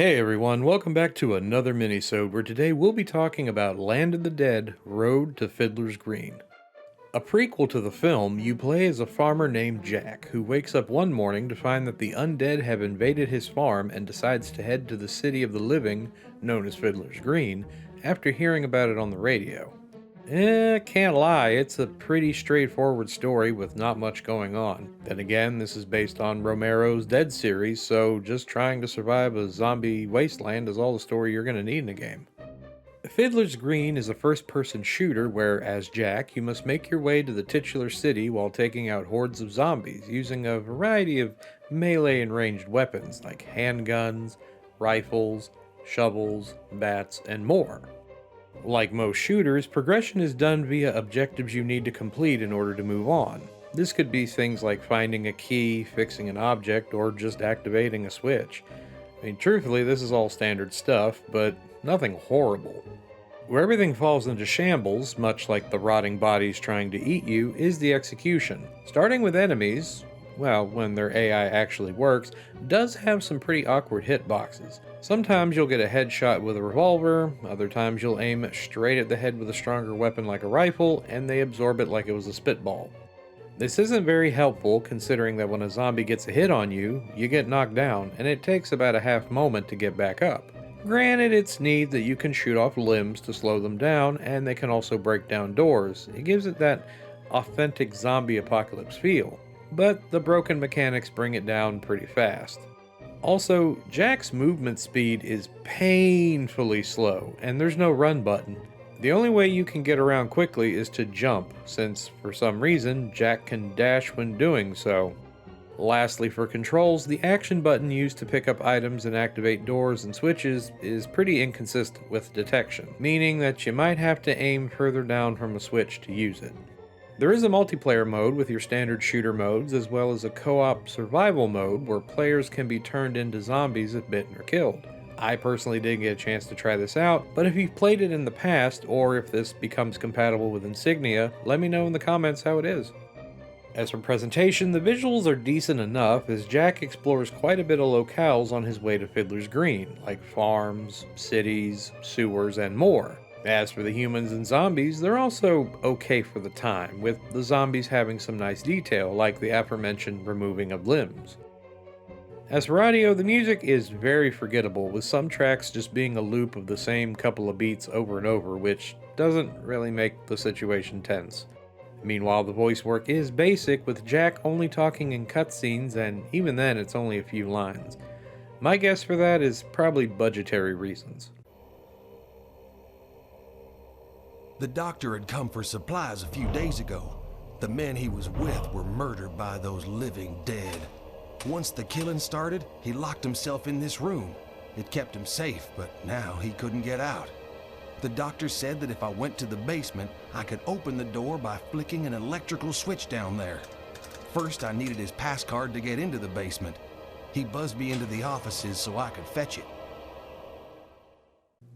Hey everyone, welcome back to another mini-sode where today we'll be talking about Land of the Dead: Road to Fiddler's Green. A prequel to the film, you play as a farmer named Jack who wakes up one morning to find that the undead have invaded his farm and decides to head to the city of the living, known as Fiddler's Green, after hearing about it on the radio. Can't lie, it's a pretty straightforward story with not much going on. Then again, this is based on Romero's Dead series, so just trying to survive a zombie wasteland is all the story you're going to need in a game. Fiddler's Green is a first-person shooter where, as Jack, you must make your way to the titular city while taking out hordes of zombies using a variety of melee and ranged weapons like handguns, rifles, shovels, bats, and more. Like most shooters, progression is done via objectives you need to complete in order to move on. This could be things like finding a key, fixing an object, or just activating a switch. Truthfully, this is all standard stuff, but nothing horrible. Where everything falls into shambles, much like the rotting bodies trying to eat you, is the execution. Starting with enemies, well, when their AI actually works, does have some pretty awkward hitboxes. Sometimes you'll get a headshot with a revolver, other times you'll aim straight at the head with a stronger weapon like a rifle, and they absorb it like it was a spitball. This isn't very helpful considering that when a zombie gets a hit on you, you get knocked down, and it takes about a half moment to get back up. Granted, it's neat that you can shoot off limbs to slow them down, and they can also break down doors. It gives it that authentic zombie apocalypse feel. But the broken mechanics bring it down pretty fast. Also, Jack's movement speed is painfully slow, and there's no run button. The only way you can get around quickly is to jump, since for some reason Jack can dash when doing so. Lastly, for controls, the action button used to pick up items and activate doors and switches is pretty inconsistent with detection, meaning that you might have to aim further down from a switch to use it. There is a multiplayer mode with your standard shooter modes, as well as a co-op survival mode where players can be turned into zombies if bitten or killed. I personally didn't get a chance to try this out, but if you've played it in the past, or if this becomes compatible with Insignia, let me know in the comments how it is. As for presentation, the visuals are decent enough as Jack explores quite a bit of locales on his way to Fiddler's Green, like farms, cities, sewers, and more. As for the humans and zombies, they're also okay for the time, with the zombies having some nice detail, like the aforementioned removing of limbs. As for audio, the music is very forgettable, with some tracks just being a loop of the same couple of beats over and over, which doesn't really make the situation tense. Meanwhile, the voice work is basic, with Jack only talking in cutscenes, and even then it's only a few lines. My guess for that is probably budgetary reasons. The doctor had come for supplies a few days ago. The men he was with were murdered by those living dead. Once the killing started, he locked himself in this room. It kept him safe, but now he couldn't get out. The doctor said that if I went to the basement, I could open the door by flicking an electrical switch down there. First, I needed his pass card to get into the basement. He buzzed me into the offices so I could fetch it.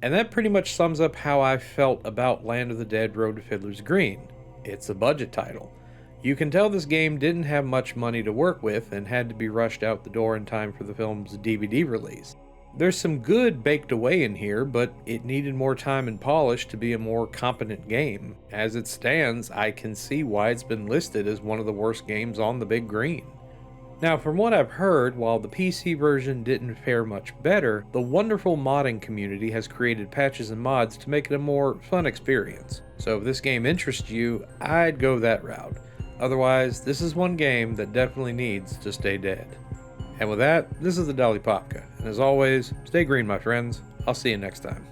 And that pretty much sums up how I felt about Land of the Dead: Road to Fiddler's Green. It's a budget title. You can tell this game didn't have much money to work with and had to be rushed out the door in time for the film's DVD release. There's some good baked away in here, but it needed more time and polish to be a more competent game. As it stands, I can see why it's been listed as one of the worst games on the big green. Now, from what I've heard, while the PC version didn't fare much better, the wonderful modding community has created patches and mods to make it a more fun experience. So if this game interests you, I'd go that route. Otherwise, this is one game that definitely needs to stay dead. And with that, this is the Dali Popka, and as always, stay green my friends. I'll see you next time.